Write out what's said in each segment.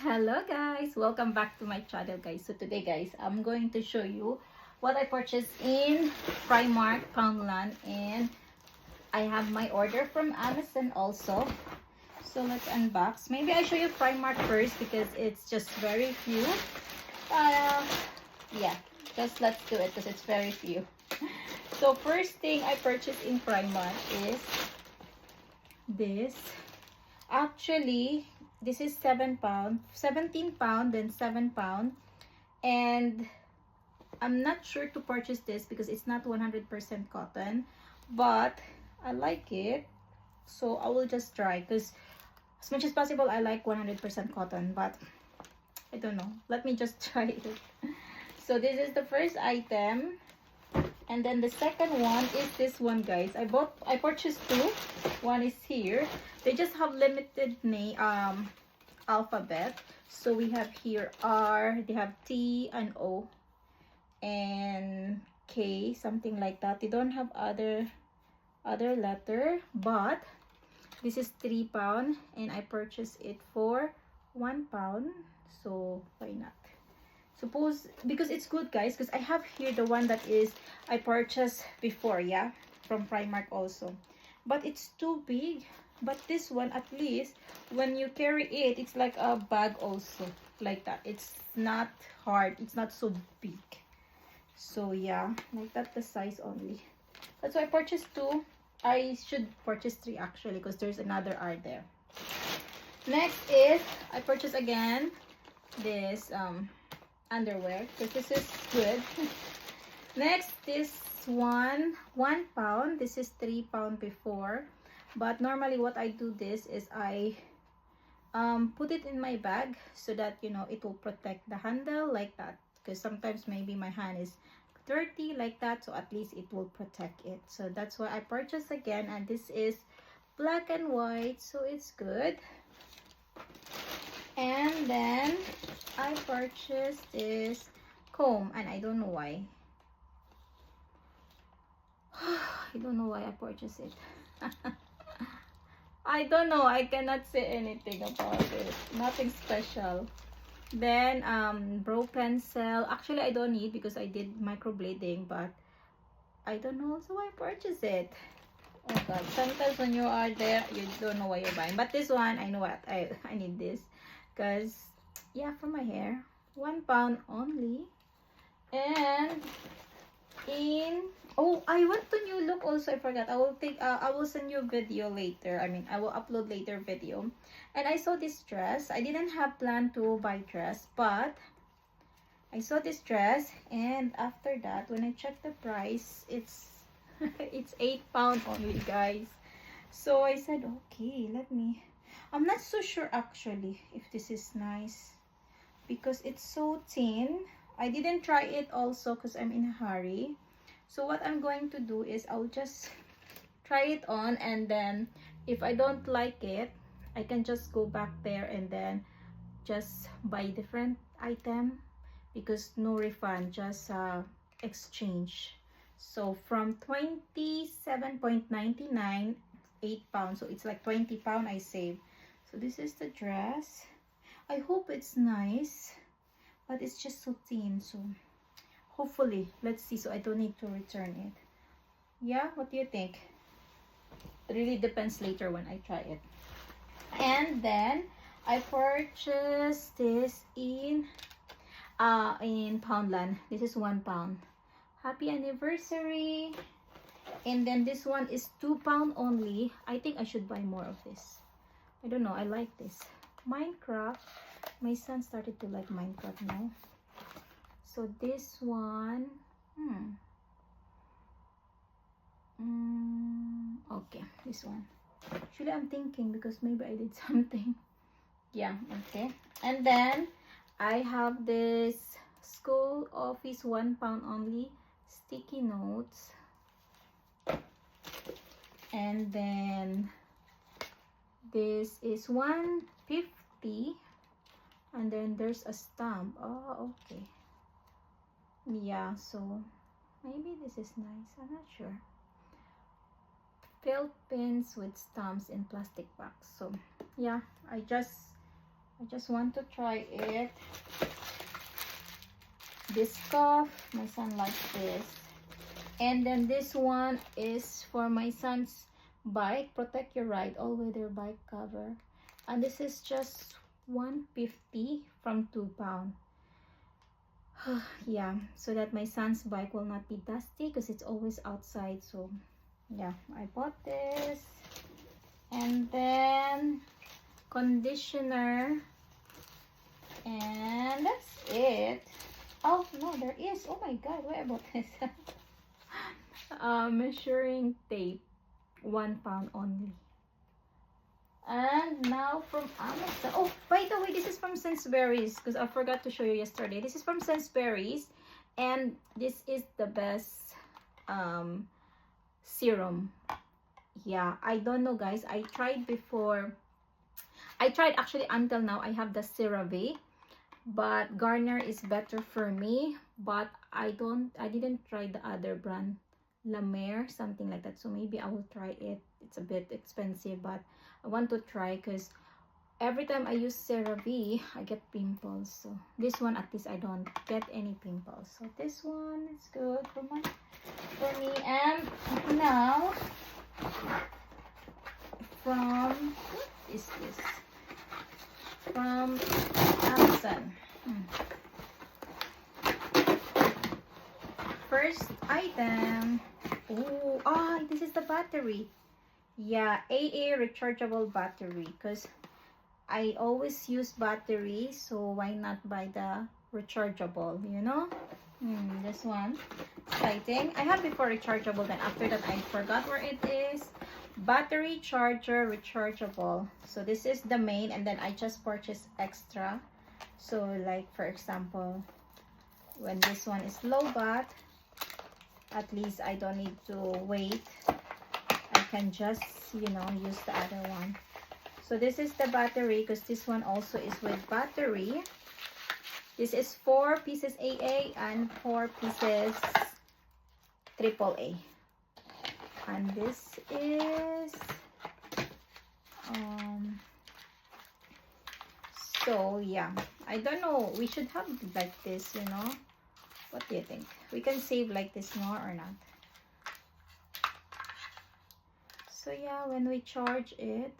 Hello guys, welcome back to my channel guys. So today guys, I'm going to show you what I purchased in Primark, Poundland, and I have my order from Amazon also. So let's unbox. Maybe I show you Primark first because it's just very few. Yeah, just let's do it because it's very few. So first thing I purchased in Primark is this. Actually, this is £7, 17 pound, then £7, and I'm not sure to purchase this because it's not 100% cotton, but I like it, so I will just try because as much as possible I like 100% cotton, but I don't know, let me just try it. So this is the first item, and then the second one is this one guys. I purchased two. One is here. They just have limited name alphabet. So we have here R, they have T and O and K, something like that. They don't have other letter, but this is £3 and I purchased it for £1. So why not? Suppose because it's good guys, because I have here the one that is I purchased before, yeah, from Primark also, but it's too big. But this one, at least when you carry it, it's like a bag also, like that. It's not hard, it's not so big. So yeah, like that, the size only. That's why I purchased two. I should purchase three actually because there's another R there. Next is I purchased again this underwear because this is good. Next, this one, £1. This is £3 before, but normally what I do this is I put it in my bag so that you know it will protect the handle, like that, because sometimes maybe my hand is dirty like that, so at least it will protect it. So that's why I purchased again, and this is black and white, so it's good. And then I purchased this comb, and I don't know why. I don't know why I purchased it. I don't know. I cannot say anything about it. Nothing special. Then brow pencil. Actually, I don't need because I did microblading, but I don't know also why I purchased it. Oh god, sometimes when you are there, you don't know what you're buying. But this one, I know what I need this because yeah, for my hair. £1 only. And I went to New Look also. I forgot. I will send you a video later. I mean, I will upload later video. And I saw this dress. I didn't have plan to buy dress, but I saw this dress, and after that when I checked the price, it's it's £8 only guys. So I said okay, I'm not so sure actually if this is nice because it's so thin. I didn't try it also because I'm in a hurry. So what I'm going to do is I'll just try it on, and then if I don't like it, I can just go back there and then just buy different item because no refund, just exchange. So from 27.99, £8, so it's like £20 I save. So this is the dress. I hope it's nice, but it's just so thin, so hopefully, let's see, so I don't need to return it. Yeah, what do you think? It really depends later when I try it. And then I purchased this in Poundland. This is £1. Happy anniversary. And then this one is £2 only. I think I should buy more of this. I don't know, I like this. Minecraft. My son started to like Minecraft now. So this one, okay, this one. Actually, I'm thinking because maybe I did something. Yeah, okay. And then I have this school office £1 only sticky notes. And then this is £1.50, and then there's a stamp. Oh, okay. Yeah, so maybe this is nice, I'm not sure. Felt pins with stamps in plastic bags. So yeah, I just I just want to try it. This scarf, my son likes this. And then this one is for my son's bike, Protect Your Ride all-weather bike cover. And this is just 150 from 2 pound. Yeah, so that my son's bike will not be dusty because it's always outside. So yeah, I bought this. And then conditioner, and that's it. Oh no, there is, oh my god, where I bought this. Measuring tape, 1 pound only. And now from Amazon. Oh, by the way, this is from Sainsbury's because I forgot to show you yesterday. This is from Sainsbury's, and this is the best serum. Yeah, I don't know guys, I tried before. I tried actually until now. I have the CeraVe, but Garnier is better for me. But I didn't try the other brand, La Mer, something like that. So maybe I will try it. It's a bit expensive, but I want to try because every time I use CeraVe, I get pimples. So this one, at least I don't get any pimples. So this one is good for me. And now from, what is this? From Amazon. First item. Oh, this is the battery. Yeah, AA rechargeable battery, because I always use battery, so why not buy the rechargeable, you know? This one, exciting. I had before rechargeable, then after that I forgot where it is. Battery charger rechargeable. So this is the main, and then I just purchased extra. So like for example, when this one is low bat, at least I don't need to wait. I can just, you know, use the other one. So this is the battery, because this one also is with battery. This is 4 pieces AA and 4 pieces AAA. And this is so yeah, I don't know, we should have like this, you know. What do you think? We can save like this more or not? So yeah, when we charge it,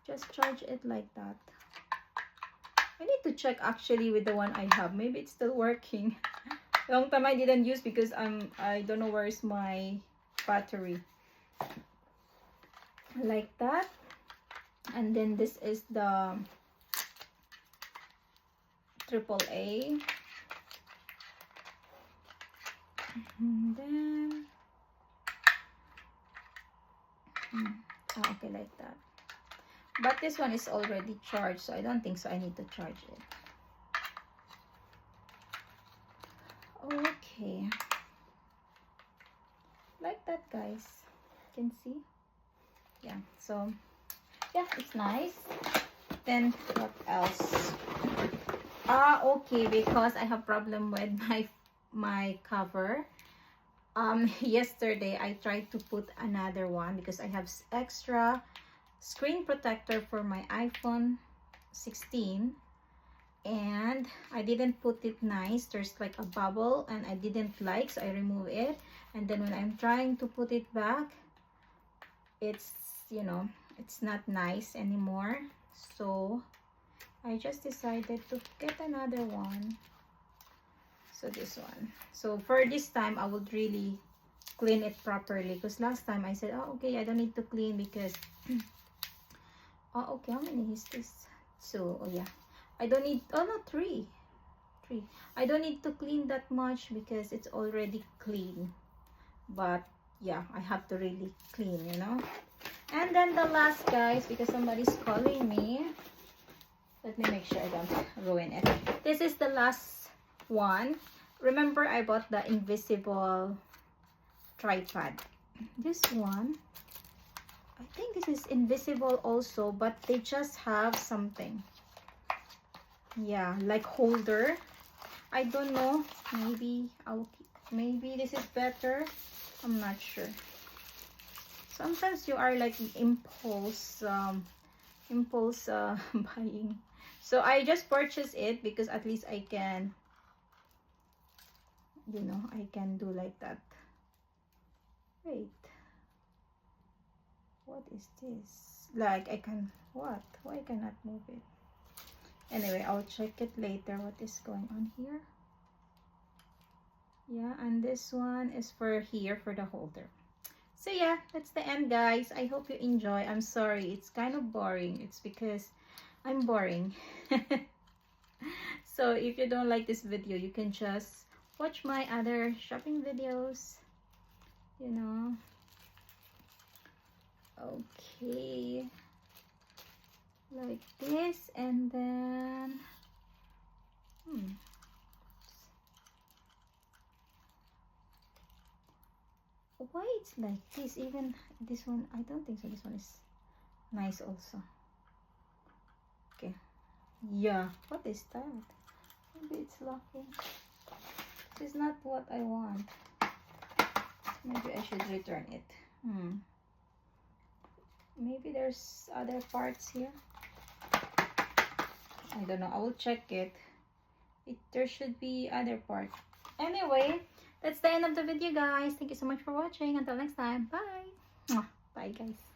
just charge it like that. I need to check actually with the one I have. Maybe it's still working. Long time I didn't use because I don't know where is my battery. Like that. And then this is the AAA. And then okay, like that. But this one is already charged, so I don't think so I need to charge it. Okay, like that, guys. You can see. Yeah, so yeah, it's nice. Then what else? Okay, because I have problem with my cover. Yesterday I tried to put another one because I have extra screen protector for my iPhone 16, and I didn't put it nice. There's like a bubble and I didn't like, so I remove it. And then when I'm trying to put it back, it's, you know, it's not nice anymore. So I just decided to get another one. So this one. So for this time, I would really clean it properly, because last time I said, oh okay, I don't need to clean because oh okay, how many is this? So oh yeah, I don't need, oh no, three. I don't need to clean that much because it's already clean. But yeah, I have to really clean, you know. And then the last, guys, because somebody's calling me, let me make sure I don't ruin it. This is the last one. Remember I bought the invisible tripod. This one, I think this is invisible also, but they just have something, yeah, like holder. I don't know, maybe maybe this is better, I'm not sure. Sometimes you are like impulse, impulse buying. So I just purchased it because at least I can, you know, I can do like that. Wait, what is this? Like I can, what? Why I cannot move it? Anyway, I'll check it later what is going on here. Yeah, and this one is for here for the holder. So yeah, that's the end, guys. I hope you enjoy. I'm sorry, it's kind of boring. It's because I'm boring. So if you don't like this video, you can just watch my other shopping videos, you know. Okay, like this, and then why it's like this? Even this one, I don't think so. This one is nice also. Okay, yeah, what is that? Maybe it's locking. This is not what I want. Maybe I should return it. Maybe there's other parts here. I don't know. I will check it. There should be other part. Anyway, that's the end of the video, guys. Thank you so much for watching. Until next time. Bye. Bye, guys.